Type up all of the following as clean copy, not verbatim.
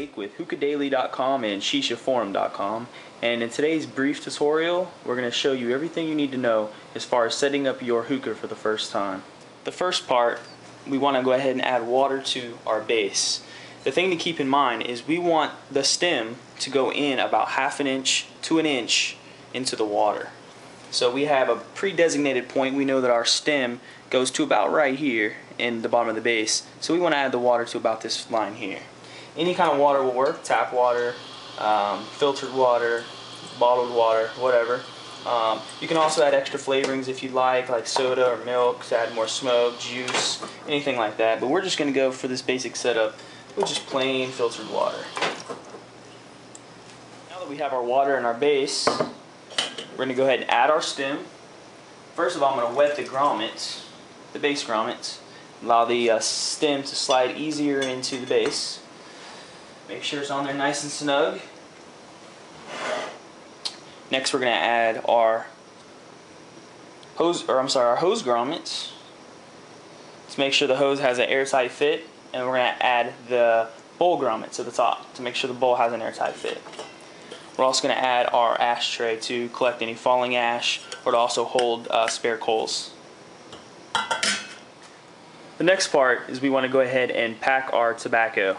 Jake with HookahDaily.com and ShishaForum.com, and in today's brief tutorial we're going to show you everything you need to know as far as setting up your hookah for the first time. The first part, we want to go ahead and add water to our base. The thing to keep in mind is we want the stem to go in about ½ an inch to an inch into the water. So we have a pre-designated point. We know that our stem goes to about right here in the bottom of the base, so we want to add the water to about this line here. Any kind of water will work: tap water, filtered water, bottled water, whatever. You can also add extra flavorings if you'd like soda or milk to add more smoke, juice, anything like that. But we're just going to go for this basic setup with just plain filtered water. Now that we have our water in our base, we're going to go ahead and add our stem. First of all, I'm going to wet the grommets, the base grommets. Allow the stem to slide easier into the base. Make sure it's on there nice and snug. Next, we're going to add our hose grommets. Let's make sure the hose has an airtight fit, and we're going to add the bowl grommet to the top to make sure the bowl has an airtight fit. We're also going to add our ashtray to collect any falling ash or to also hold spare coals. The next part is we want to go ahead and pack our tobacco.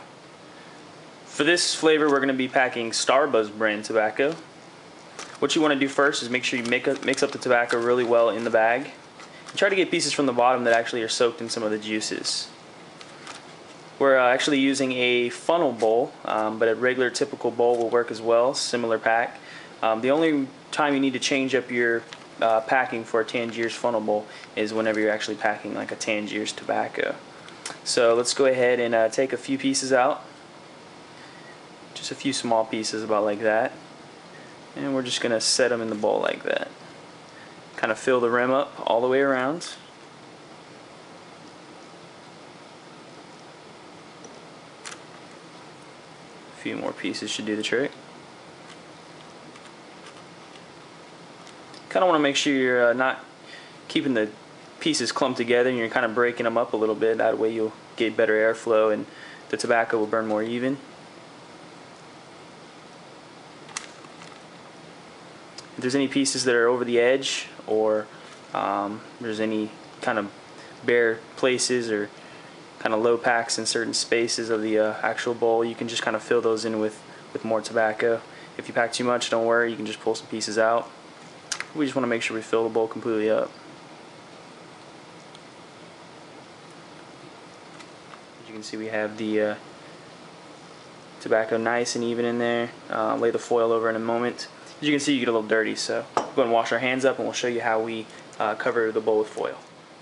For this flavor, we're going to be packing Starbuzz brand tobacco. What you want to do first is make sure you mix up the tobacco really well in the bag. And try to get pieces from the bottom that actually are soaked in some of the juices. We're actually using a funnel bowl, but a regular typical bowl will work as well, similar pack. The only time you need to change up your packing for a Tangier's funnel bowl is whenever you're actually packing like a Tangier's tobacco. So let's go ahead and take a few pieces out. Just a few small pieces, about like that. And we're just going to set them in the bowl like that. Kind of fill the rim up all the way around. A few more pieces should do the trick. Kind of want to make sure you're not keeping the pieces clumped together and you're kind of breaking them up a little bit. That way you'll get better airflow and the tobacco will burn more even. If there's any pieces that are over the edge, or there's any kind of bare places or kind of low packs in certain spaces of the actual bowl, you can just kind of fill those in with more tobacco. If you pack too much, don't worry, you can just pull some pieces out. We just want to make sure we fill the bowl completely up. As you can see, we have the tobacco nice and even in there. Lay the foil over in a moment. As you can see, you get a little dirty, so we'll go and wash our hands up and we'll show you how we cover the bowl with foil.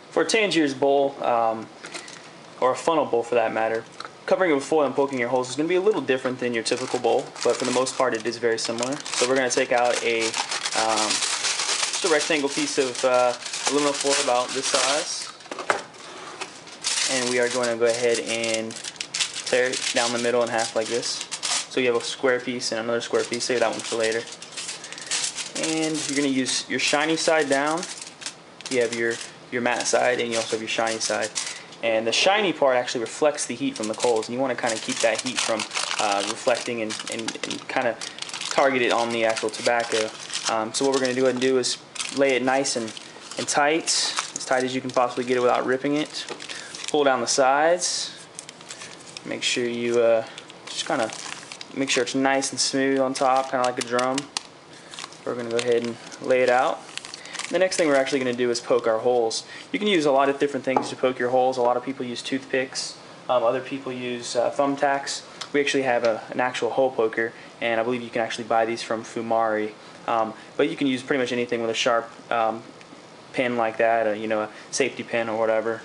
For a Tangier's bowl, or a funnel bowl for that matter, covering it with foil and poking your holes is going to be a little different than your typical bowl, but for the most part it is very similar. So we're going to take out just a rectangle piece of aluminum foil about this size, and we are going to go ahead and tear it down the middle in half like this. So you have a square piece and another square piece. Save that one for later. And you're going to use your shiny side down. You have your matte side, and you also have your shiny side. And the shiny part actually reflects the heat from the coals, and you want to kind of keep that heat from reflecting and kind of target it on the actual tobacco. So what we're going to go ahead and do is lay it nice and tight, as tight as you can possibly get it without ripping it. Pull down the sides. Make sure you just kind of make sure it's nice and smooth on top, kind of like a drum. We're going to go ahead and lay it out. The next thing we're actually going to do is poke our holes. You can use a lot of different things to poke your holes. A lot of people use toothpicks. Other people use thumbtacks. We actually have an actual hole poker, and I believe you can actually buy these from Fumari. But you can use pretty much anything with a sharp pin like that, a safety pin or whatever.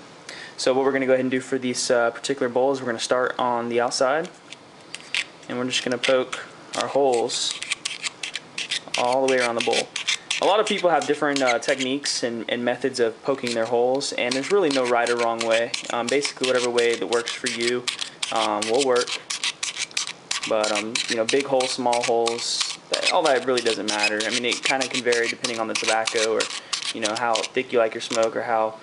So what we're going to go ahead and do for these particular bowls, we're going to start on the outside, and we're just going to poke our holes all the way around the bowl. A lot of people have different techniques and methods of poking their holes, and there's really no right or wrong way. Basically, whatever way that works for you will work. But big holes, small holes, all that really doesn't matter. I mean, it kind of can vary depending on the tobacco, or how thick you like your smoke, or how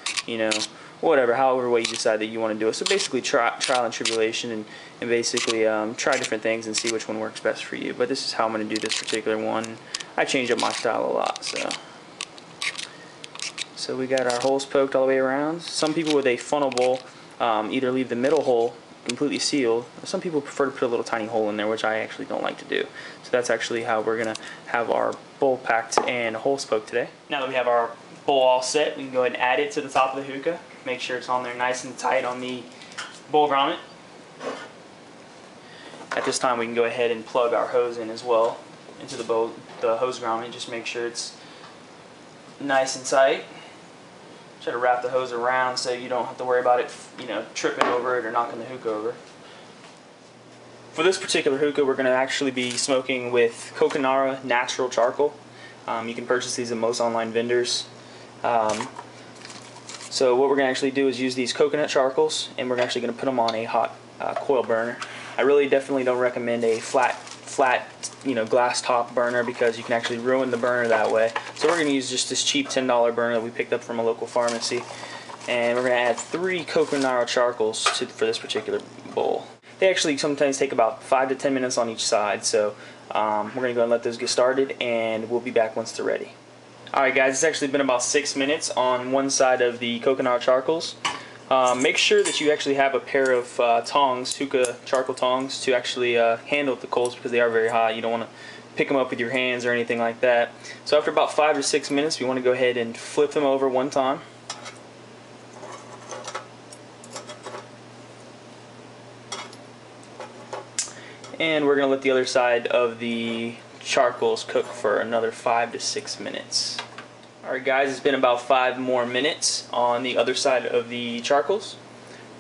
whatever, however way you decide that you want to do it. So basically trial and tribulation, and basically try different things and see which one works best for you. But this is how I'm going to do this particular one. I change up my style a lot. So we got our holes poked all the way around. Some people with a funnel bowl either leave the middle hole completely sealed. Some people prefer to put a little tiny hole in there, which I actually don't like to do. So that's actually how we're going to have our bowl packed and holes poked today. Now that we have our bowl all set, we can go ahead and add it to the top of the hookah. Make sure it's on there nice and tight on the bowl grommet. At this time we can go ahead and plug our hose in as well into the hose grommet. Just make sure it's nice and tight. Try to wrap the hose around so you don't have to worry about it, tripping over it or knocking the hookah over. For this particular hookah, we're going to actually be smoking with Coconara natural charcoal. You can purchase these at most online vendors. So what we're going to actually do is use these coconut charcoals, and we're actually going to put them on a hot coil burner. I really definitely don't recommend a flat glass top burner, because you can actually ruin the burner that way. So we're going to use just this cheap $10 burner that we picked up from a local pharmacy, and we're going to add 3 Coconara charcoals for this particular bowl. They actually sometimes take about 5 to 10 minutes on each side, so we're going to go and let those get started, and we'll be back once they're ready. Alright guys, it's actually been about 6 minutes on one side of the Coconara charcoals. Make sure that you actually have a pair of tongs, hookah charcoal tongs, to actually handle the coals, because they are very hot. You don't want to pick them up with your hands or anything like that. So after about 5 or 6 minutes, we want to go ahead and flip them over one time. And we're going to let the other side of the charcoals cook for another 5 to 6 minutes. Alright guys, it's been about 5 more minutes on the other side of the charcoals.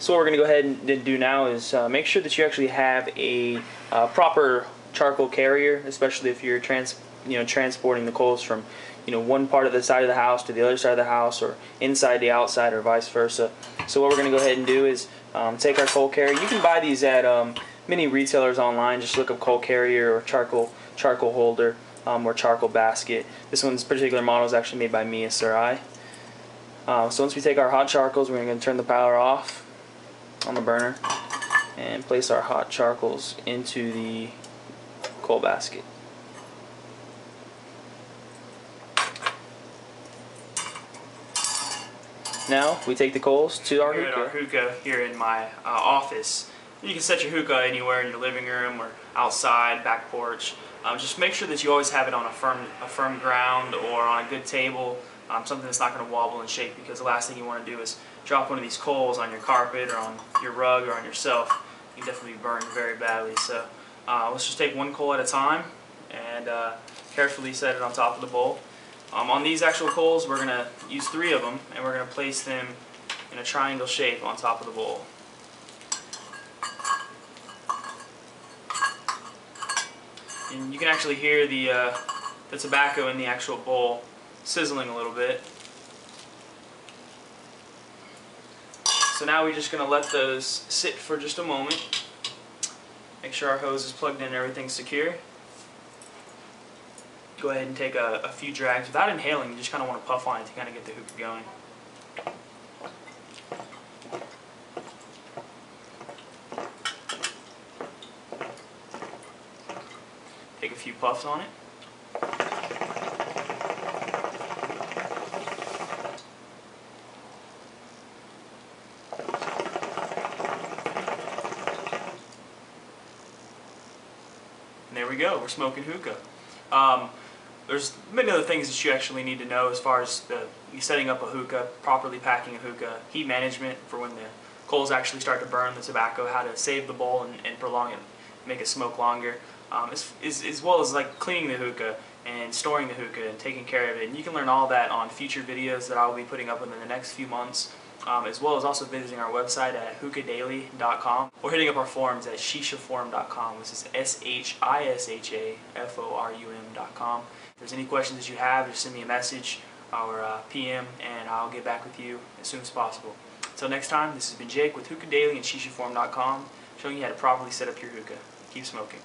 So what we're going to go ahead and do now is make sure that you actually have a proper charcoal carrier, especially if you're transporting the coals from one part of the side of the house to the other side of the house, or inside the outside, or vice versa. So what we're going to go ahead and do is take our coal carrier. You can buy these at many retailers online. Just look up coal carrier or charcoal holder. Or charcoal basket. This one's particular model is actually made by Mia Sarai. So once we take our hot charcoals, we're going to turn the power off on the burner and place our hot charcoals into the coal basket. Now we take the coals to our hookah. Our hookah here in my office. You can set your hookah anywhere in your living room or outside, back porch. Just make sure that you always have it on a firm ground or on a good table, something that's not going to wobble and shake, because the last thing you want to do is drop one of these coals on your carpet or on your rug or on yourself. You can definitely burn very badly. So let's just take one coal at a time and carefully set it on top of the bowl. On these actual coals, we're going to use 3 of them, and we're going to place them in a triangle shape on top of the bowl. And you can actually hear the tobacco in the actual bowl sizzling a little bit. So now we're just going to let those sit for just a moment. Make sure our hose is plugged in and everything's secure. Go ahead and take a few drags. Without inhaling, you just kind of want to puff on it to kind of get the hookah going. Take a few puffs on it. And there we go, we're smoking hookah. There's many other things that you actually need to know as far as setting up a hookah, properly packing a hookah, heat management for when the coals actually start to burn the tobacco, how to save the bowl and prolong it, make it smoke longer. As well as like cleaning the hookah and storing the hookah and taking care of it. And you can learn all that on future videos that I will be putting up within the next few months, as well as also visiting our website at HookahDaily.com or hitting up our forums at shishaforum.com, which is SHISHAFORUM.com. If there's any questions that you have, just send me a message or PM, and I'll get back with you as soon as possible. Until next time, this has been Jake with Hookah Daily and shishaforum.com, showing you how to properly set up your hookah. Keep smoking.